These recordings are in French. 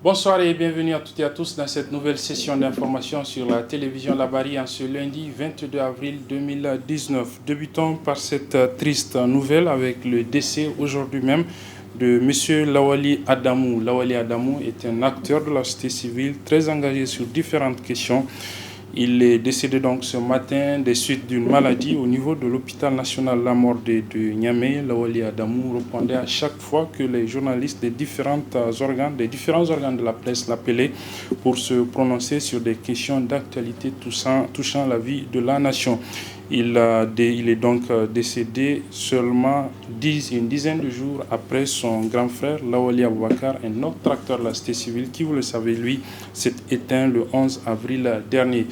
Bonsoir et bienvenue à toutes et à tous dans cette nouvelle session d'information sur la télévision Labari en ce lundi 22 avril 2019. Débutons par cette triste nouvelle avec le décès aujourd'hui même de M. Lawali Adamou. Lawali Adamou est un acteur de la société civile très engagé sur différentes questions. Il est décédé donc ce matin des suites d'une maladie au niveau de l'hôpital national Lamordé de Niamey. Lawali Adamou répondait à chaque fois que les journalistes des différents organes de la presse l'appelaient pour se prononcer sur des questions d'actualité touchant la vie de la nation. Il est donc décédé seulement une dizaine de jours après son grand frère Lawali Aboubakar, un autre acteur de la société civile qui, vous le savez, lui, s'est éteint le 11 avril dernier.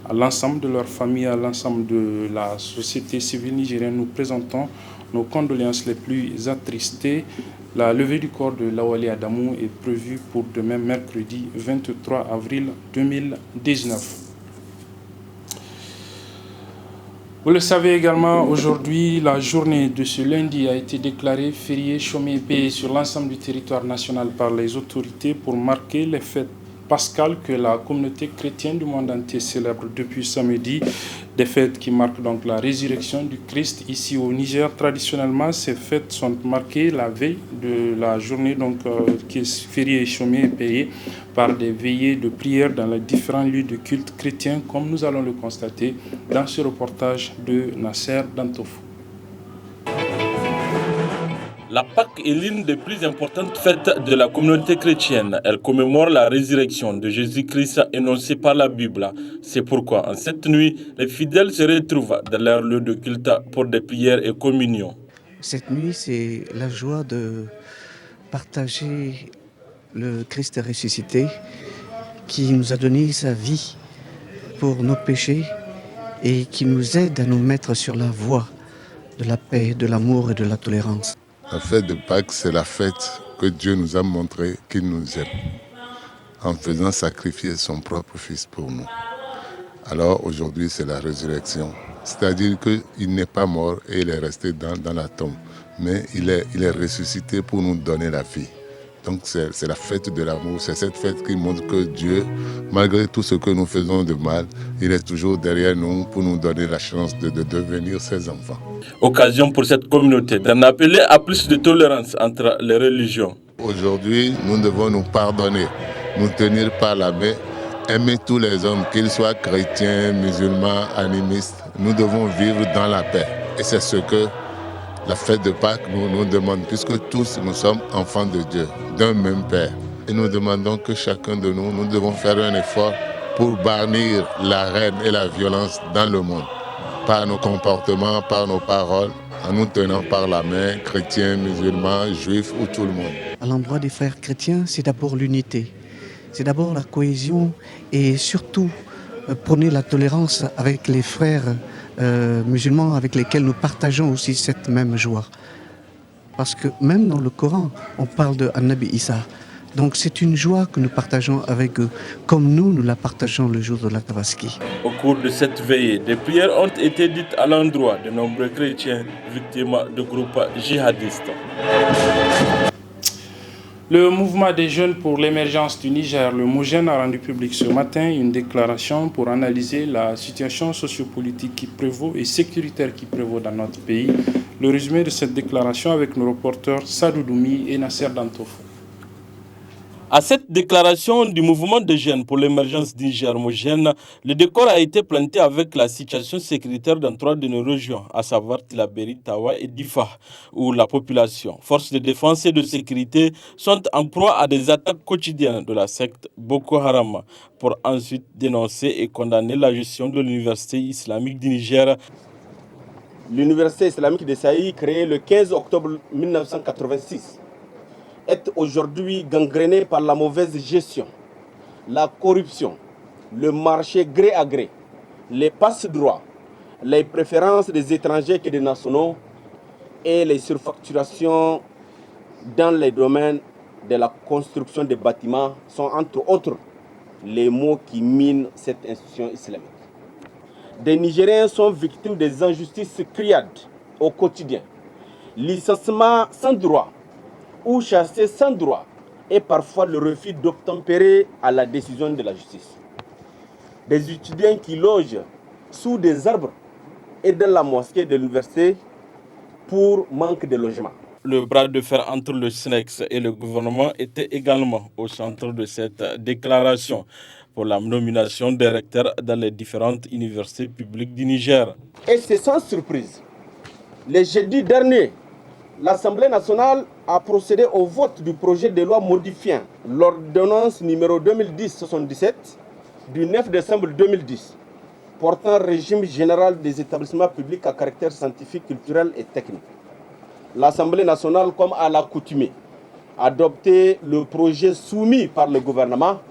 À l'ensemble de leur famille, à l'ensemble de la société civile nigérienne, nous présentons nos condoléances les plus attristées. La levée du corps de Lawali Adamou est prévue pour demain mercredi 23 avril 2019. Vous le savez également, aujourd'hui, la journée de ce lundi a été déclarée férié, chômé et payé sur l'ensemble du territoire national par les autorités pour marquer les fêtes pascales que la communauté chrétienne du monde entier célèbre depuis samedi. Des fêtes qui marquent donc la résurrection du Christ ici au Niger. Traditionnellement, ces fêtes sont marquées la veille de la journée qui est fériée, chômée et payée par des veillées de prière dans les différents lieux de culte chrétiens, comme nous allons le constater dans ce reportage de Nasser Dantofou. La Pâque est l'une des plus importantes fêtes de la communauté chrétienne. Elle commémore la résurrection de Jésus-Christ énoncée par la Bible. C'est pourquoi, en cette nuit, les fidèles se retrouvent dans leur lieu de culte pour des prières et communions. Cette nuit, c'est la joie de partager le Christ ressuscité qui nous a donné sa vie pour nos péchés et qui nous aide à nous mettre sur la voie de la paix, de l'amour et de la tolérance. La fête de Pâques, c'est la fête que Dieu nous a montré qu'il nous aime, en faisant sacrifier son propre Fils pour nous. Alors aujourd'hui, c'est la résurrection. C'est-à-dire qu'il n'est pas mort et il est resté dans la tombe, mais il est ressuscité pour nous donner la vie. Donc c'est la fête de l'amour, c'est cette fête qui montre que Dieu, malgré tout ce que nous faisons de mal, il est toujours derrière nous pour nous donner la chance de devenir ses enfants. Occasion pour cette communauté d'en appeler à plus de tolérance entre les religions. Aujourd'hui, nous devons nous pardonner, nous tenir par la main, aimer tous les hommes, qu'ils soient chrétiens, musulmans, animistes. Nous devons vivre dans la paix. Et c'est ce que la fête de Pâques nous demande, puisque tous nous sommes enfants de Dieu, d'un même Père. Et nous demandons que chacun de nous devons faire un effort pour bannir la haine et la violence dans le monde, par nos comportements, par nos paroles, en nous tenant par la main, chrétiens, musulmans, juifs ou tout le monde. À l'endroit des frères chrétiens, c'est d'abord l'unité, c'est d'abord la cohésion et surtout prôner la tolérance avec les frères musulmans avec lesquels nous partageons aussi cette même joie. Parce que même dans le Coran, on parle de Annabi Issa. Donc c'est une joie que nous partageons avec eux, comme nous la partageons le jour de la Tabaski. Au cours de cette veillée, des prières ont été dites à l'endroit de nombreux chrétiens victimes de groupes djihadistes. Le mouvement des jeunes pour l'émergence du Niger, le MOJEN, a rendu public ce matin une déclaration pour analyser la situation sociopolitique qui prévaut et sécuritaire qui prévaut dans notre pays. Le résumé de cette déclaration avec nos reporters Sadou Doumi et Nasser Dantofou. À cette déclaration du mouvement des jeunes pour l'émergence du Niger, MOJEN, le décor a été planté avec la situation sécuritaire dans 3 de nos régions, à savoir Tillabéri, Tawa et Difa, où la population, forces de défense et de sécurité sont en proie à des attaques quotidiennes de la secte Boko Haram, pour ensuite dénoncer et condamner la gestion de l'Université islamique du Niger. L'Université islamique de Saï, créée le 15 octobre 1986, est aujourd'hui gangrénée par la mauvaise gestion, la corruption, le marché gré à gré, les passe-droits, les préférences des étrangers que des nationaux et les surfacturations dans les domaines de la construction des bâtiments sont entre autres les mots qui minent cette institution islamique. Des Nigériens sont victimes des injustices criades au quotidien. Licenciement sans droit ou chassés sans droit, et parfois le refus d'obtempérer à la décision de la justice. Des étudiants qui logent sous des arbres et dans la mosquée de l'université pour manque de logement. Le bras de fer entre le SNEX et le gouvernement était également au centre de cette déclaration pour la nomination des recteurs dans les différentes universités publiques du Niger. Et c'est sans surprise. Le jeudi dernier, l'Assemblée nationale a procédé au vote du projet de loi modifiant l'ordonnance numéro 2010-77 du 9 décembre 2010 portant régime général des établissements publics à caractère scientifique, culturel et technique. L'Assemblée nationale, comme à l'accoutumée, a adopté le projet soumis par le gouvernement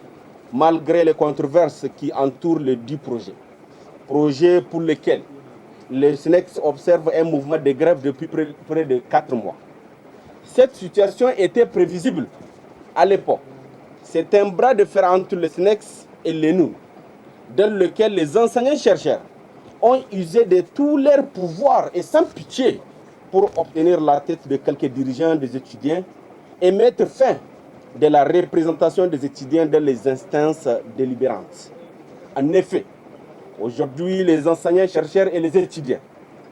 malgré les controverses qui entourent le dit projet. Projet pour lequel le SNEX observe un mouvement de grève depuis près de 4 mois. Cette situation était prévisible à l'époque. C'est un bras de fer entre le SNEX et l'ENU, dans lequel les enseignants-chercheurs ont usé de tous leurs pouvoirs et sans pitié pour obtenir la tête de quelques dirigeants des étudiants et mettre fin de la représentation des étudiants dans les instances délibérantes. En effet, aujourd'hui, les enseignants-chercheurs et les étudiants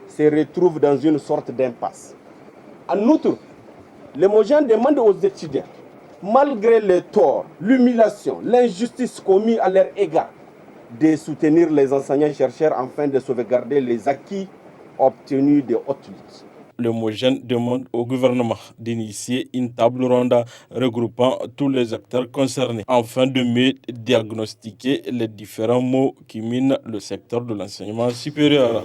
se retrouvent dans une sorte d'impasse. En outre, les Mojans demandent aux étudiants, malgré les torts, l'humiliation, l'injustice commise à leur égard, de soutenir les enseignants-chercheurs afin de sauvegarder les acquis obtenus de haute lutte. Le Mojen demande au gouvernement d'initier une table ronde regroupant tous les acteurs concernés afin de mieux diagnostiquer les différents maux qui minent le secteur de l'enseignement supérieur.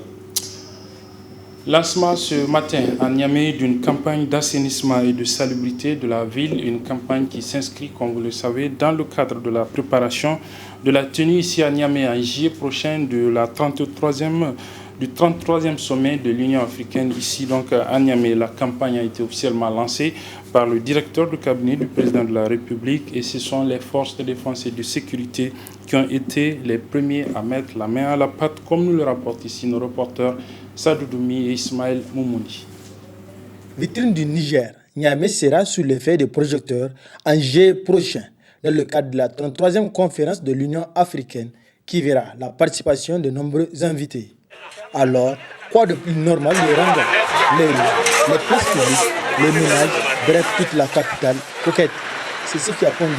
Lancement ce matin à Niamey d'une campagne d'assainissement et de salubrité de la ville, une campagne qui s'inscrit, comme vous le savez, dans le cadre de la préparation de la tenue ici à Niamey en juillet prochain de la 33e sommet de l'Union africaine ici donc à Niamey. La campagne a été officiellement lancée par le directeur du cabinet du président de la République et ce sont les forces de défense et de sécurité qui ont été les premiers à mettre la main à la pâte, comme nous le rapportent ici nos reporters Sadou Doumi et Ismaël Moumouni. Vitrine du Niger, Niamey sera sous l'effet des projecteurs en juillet prochain dans le cadre de la 33e conférence de l'Union africaine qui verra la participation de nombreux invités. Alors, quoi de plus normal de rendre les rues, les places publiques, les ménages, bref toute la capitale coquette. C'est ce qui a conduit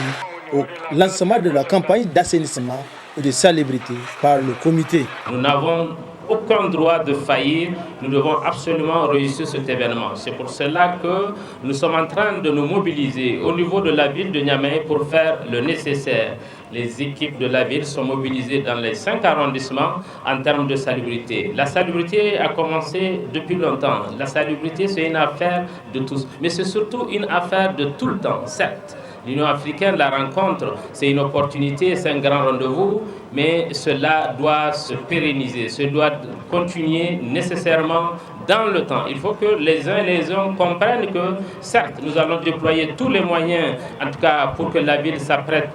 au lancement de la campagne d'assainissement et de salubrité par le comité. Nous n'avons aucun droit de faillir, nous devons absolument réussir cet événement. C'est pour cela que nous sommes en train de nous mobiliser au niveau de la ville de Niamey pour faire le nécessaire. Les équipes de la ville sont mobilisées dans les 5 arrondissements en termes de salubrité. La salubrité a commencé depuis longtemps. La salubrité, c'est une affaire de tous, mais c'est surtout une affaire de tout le temps, certes. L'Union africaine, la rencontre, c'est une opportunité, c'est un grand rendez-vous, mais cela doit se pérenniser, cela doit continuer nécessairement dans le temps. Il faut que les uns et les autres comprennent que, certes, nous allons déployer tous les moyens, en tout cas pour que la ville s'apprête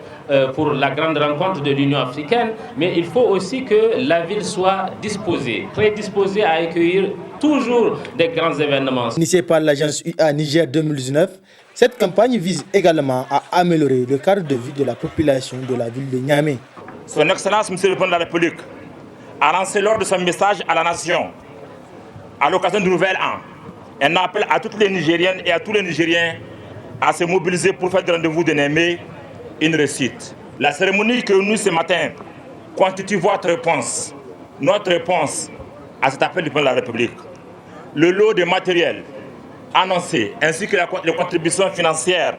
pour la grande rencontre de l'Union africaine, mais il faut aussi que la ville soit prédisposée à accueillir toujours des grands événements. Initiée par l'agence UA Niger 2019, cette campagne vise également à améliorer le cadre de vie de la population de la ville de Niamey. Son Excellence, Monsieur le Président de la République, a lancé lors de son message à la nation, à l'occasion du Nouvel An, un appel à toutes les Nigériennes et à tous les Nigériens à se mobiliser pour faire du rendez-vous de Niamey une réussite. La cérémonie que nous ce matin constitue votre réponse, notre réponse à cet appel du Président de la République. Le lot de matériel annoncé ainsi que les contributions financières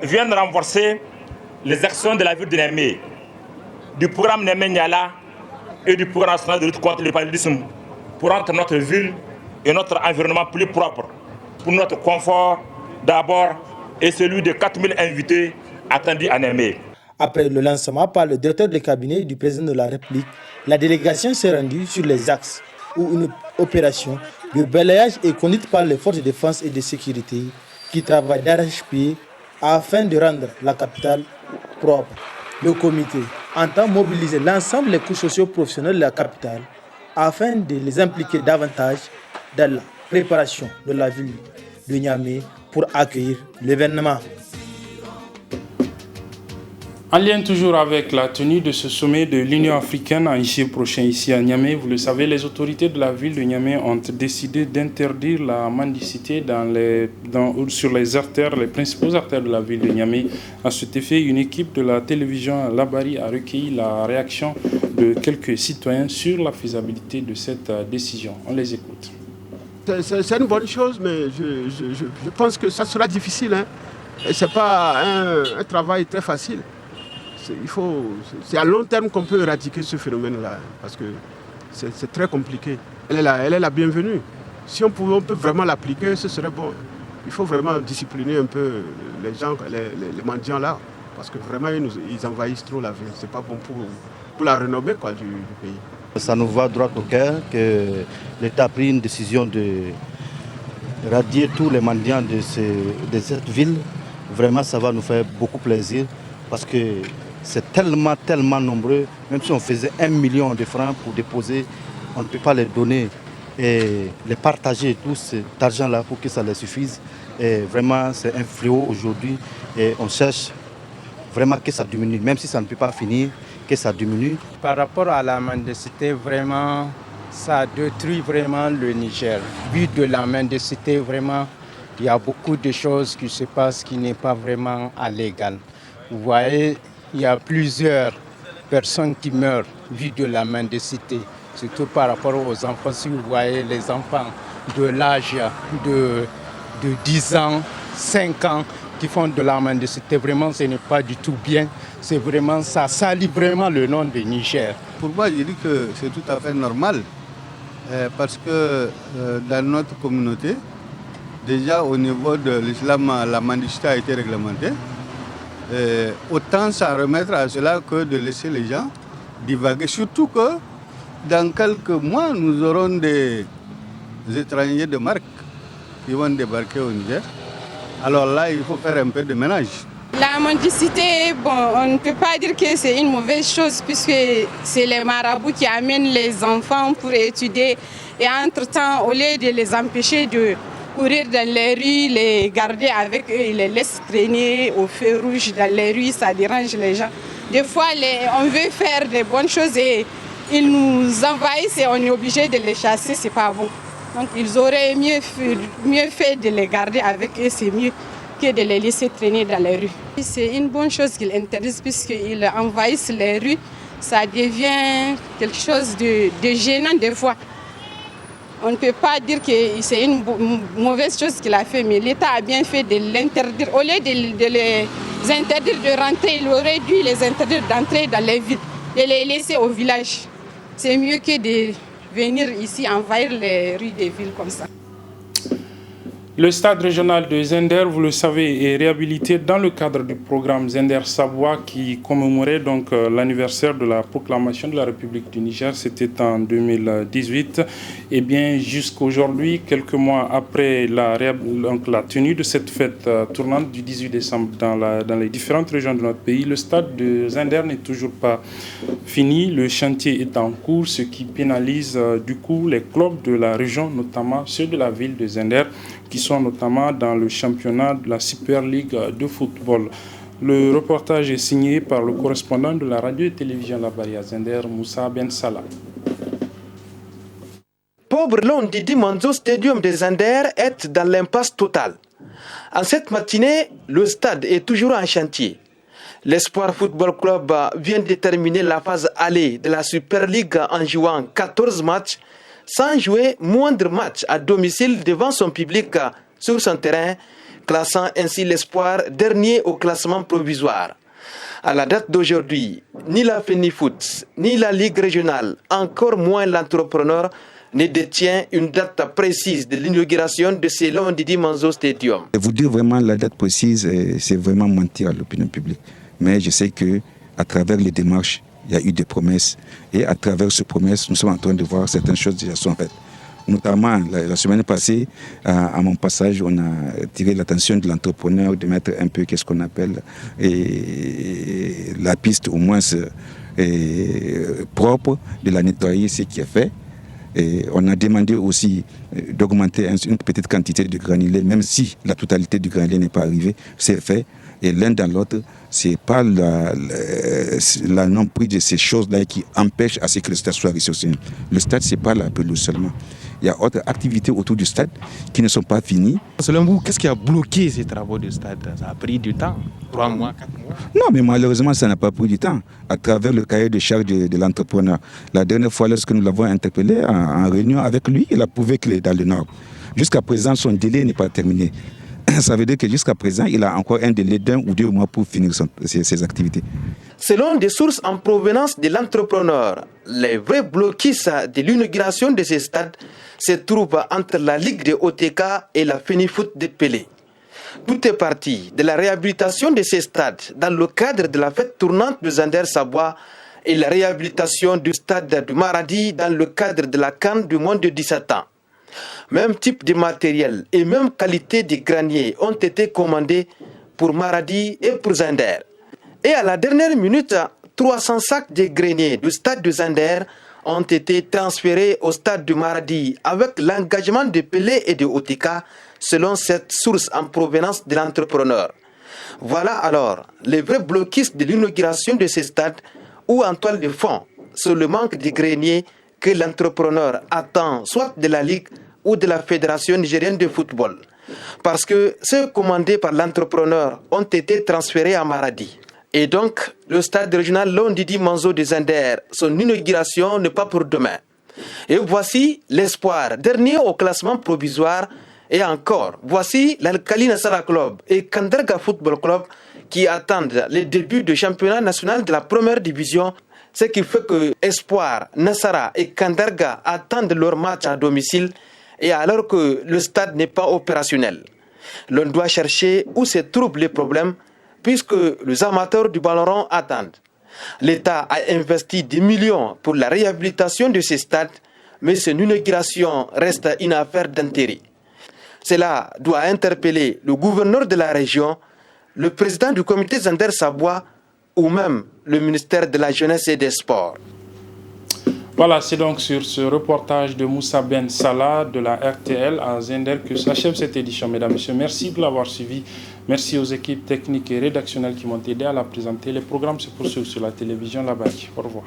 viennent renforcer les actions de la ville de Niamey, du programme Niamey-Niala et du programme national de lutte contre le paludisme pour rendre notre ville et notre environnement plus propre, pour notre confort d'abord et celui de 4000 invités attendus à Niamey. Après le lancement par le directeur de cabinet du président de la République, la délégation s'est rendue sur les axes où une opération de balayage est conduite par les forces de défense et de sécurité qui travaillent d'arrache-pied afin de rendre la capitale propre. Le comité entend mobiliser l'ensemble des couches socio-professionnelles de la capitale afin de les impliquer davantage dans la préparation de la ville de Niamey pour accueillir l'événement. En lien toujours avec la tenue de ce sommet de l'Union africaine en juillet prochain ici à Niamey, vous le savez, les autorités de la ville de Niamey ont décidé d'interdire la mendicité sur les artères, les principaux artères de la ville de Niamey. À cet effet, une équipe de la télévision Labari a recueilli la réaction de quelques citoyens sur la faisabilité de cette décision. On les écoute. C'est une bonne chose, mais je pense que ça sera difficile. Et ce n'est pas un travail très facile. C'est à long terme qu'on peut éradiquer ce phénomène-là, parce que c'est très compliqué. Elle est la bienvenue. Si on peut vraiment l'appliquer, ce serait bon. Il faut vraiment discipliner un peu les gens, les mendiants là, parce que vraiment ils envahissent trop la ville. C'est pas bon pour la renommée du pays. Ça nous va droit au cœur que l'État a pris une décision de radier tous les mendiants de cette ville. Vraiment, ça va nous faire beaucoup plaisir parce que c'est tellement nombreux. Même si on faisait 1 million de francs pour déposer, on ne peut pas les donner et les partager tout cet argent-là pour que ça les suffise. Et vraiment, c'est un fléau aujourd'hui et on cherche vraiment que ça diminue, même si ça ne peut pas finir, que ça diminue. Par rapport à la mendicité, vraiment, ça détruit vraiment le Niger. Vu de la mendicité, vraiment, il y a beaucoup de choses qui se passent qui n'est pas vraiment légal. Vous voyez, il y a plusieurs personnes qui meurent vu de la mendicité, surtout par rapport aux enfants. Si vous voyez les enfants de l'âge de 10 ans, 5 ans, qui font de la mendicité, vraiment ce n'est pas du tout bien. C'est vraiment, ça salit vraiment le nom de Niger. Pour moi, je dis que c'est tout à fait normal parce que dans notre communauté, déjà au niveau de l'islam, la mendicité a été réglementée. Autant s'en remettre à cela que de laisser les gens divaguer. Surtout que dans quelques mois, nous aurons des étrangers de marque qui vont débarquer au Niger. Alors là, il faut faire un peu de ménage. La mendicité, on ne peut pas dire que c'est une mauvaise chose puisque c'est les marabouts qui amènent les enfants pour étudier. Et entre-temps, au lieu de les empêcher de courir dans les rues, les garder avec eux, ils les laissent traîner au feu rouge dans les rues, ça dérange les gens. Des fois, on veut faire des bonnes choses et ils nous envahissent et on est obligé de les chasser, c'est pas bon. Donc ils auraient mieux fait de les garder avec eux, c'est mieux que de les laisser traîner dans les rues. C'est une bonne chose qu'ils interdisent puisqu'ils envahissent les rues, ça devient quelque chose de gênant des fois. On ne peut pas dire que c'est une mauvaise chose qu'il a fait, mais l'État a bien fait de l'interdire. Au lieu de les interdire de rentrer, il aurait dû les interdire d'entrer dans les villes, de les laisser au village. C'est mieux que de venir ici envahir les rues des villes comme ça. Le stade régional de Zender, vous le savez, est réhabilité dans le cadre du programme Zender Savoie qui commémorait donc l'anniversaire de la proclamation de la République du Niger. C'était en 2018. Et bien jusqu'à aujourd'hui, quelques mois après la tenue de cette fête tournante du 18 décembre dans les différentes régions de notre pays, le stade de Zender n'est toujours pas fini. Le chantier est en cours, ce qui pénalise du coup les clubs de la région, notamment ceux de la ville de Zender, qui sont notamment dans le championnat de la Super League de football. Le reportage est signé par le correspondant de la radio et télévision Labari à Zender, Moussa Ben Salah. Pauvre long Didi Manzo Stadium de Zender est dans l'impasse totale. En cette matinée, le stade est toujours en chantier. L'Espoir Football Club vient de terminer la phase aller de la Super League en jouant 14 matchs, sans jouer moindre match à domicile devant son public sur son terrain, classant ainsi l'Espoir dernier au classement provisoire. À la date d'aujourd'hui, ni la FENIFOOT, ni la Ligue régionale, encore moins l'entrepreneur, ne détient une date précise de l'inauguration de ce long Didi Manzo Stadium. Vous dire vraiment la date précise, c'est vraiment mentir à l'opinion publique. Mais je sais qu'à travers les démarches, il y a eu des promesses et à travers ces promesses, nous sommes en train de voir certaines choses déjà sont faites. Notamment, la semaine passée, à mon passage, on a tiré l'attention de l'entrepreneur de mettre un peu qu'est-ce qu'on appelle la piste au moins propre, de la nettoyer, ce qui est fait. Et on a demandé aussi d'augmenter une petite quantité de granulés, même si la totalité du granulé n'est pas arrivée. C'est fait. Et l'un dans l'autre, ce n'est pas la non-prise de ces choses-là qui empêche à ce que le stade soit ressourcé. Le stade, ce n'est pas la pelouse seulement. Il y a d'autres activités autour du stade qui ne sont pas finies. Selon vous, qu'est-ce qui a bloqué ces travaux du stade? Ça a pris du temps, 3 mois, 4 mois? Non, mais malheureusement, ça n'a pas pris du temps. À travers le cahier de charge de l'entrepreneur. La dernière fois, lorsque nous l'avons interpellé en réunion avec lui, il a prouvé qu'il est dans le Nord. Jusqu'à présent, son délai n'est pas terminé. Ça veut dire que jusqu'à présent, il a encore un délai d'1 ou 2 mois pour finir ses activités. Selon des sources en provenance de l'entrepreneur, les vrais blocus de l'inauguration de ces stades se trouvent entre la Ligue de OTK et la FENIFOOT de Pelé. Tout est parti de la réhabilitation de ces stades dans le cadre de la fête tournante de Zander-Sabois et la réhabilitation du stade de Maradi dans le cadre de la CAN du moins de 17 ans. Même type de matériel et même qualité de granier ont été commandés pour Maradi et pour Zander. Et à la dernière minute, 300 sacs de greniers du stade de Zander ont été transférés au stade de Maradi avec l'engagement de Pelé et de OTK selon cette source en provenance de l'entrepreneur. Voilà alors les vrais blocus de l'inauguration de ces stades où en toile de fond, c'est le manque de greniers que l'entrepreneur attend soit de la Ligue ou de la Fédération nigérienne de football. Parce que ceux commandés par l'entrepreneur ont été transférés à Maradi. Et donc, le stade régional Londidi Manzo de Zander, son inauguration n'est pas pour demain. Et voici l'espoir, dernier au classement provisoire. Et encore, voici l'Al-Khali Nassara Club et Kandarga Football Club qui attendent le début du championnat national de la première division. Ce qui fait que Espoir, Nassara et Kandarga attendent leur match à domicile et alors que le stade n'est pas opérationnel. L'on doit chercher où se trouvent les problèmes puisque les amateurs du ballon rond attendent. L'État a investi des millions pour la réhabilitation de ces stades, mais son inauguration reste une affaire d'intérêt. Cela doit interpeller le gouverneur de la région, le président du comité Zander-Sabois ou même le ministère de la Jeunesse et des Sports. Voilà, c'est donc sur ce reportage de Moussa Ben Salah de la RTL à Zander que s'achève cette édition. Mesdames et messieurs, merci de l'avoir suivi. Merci aux équipes techniques et rédactionnelles qui m'ont aidé à la présenter. Les programmes se poursuivent sur la télévision La Bâtie. Au revoir.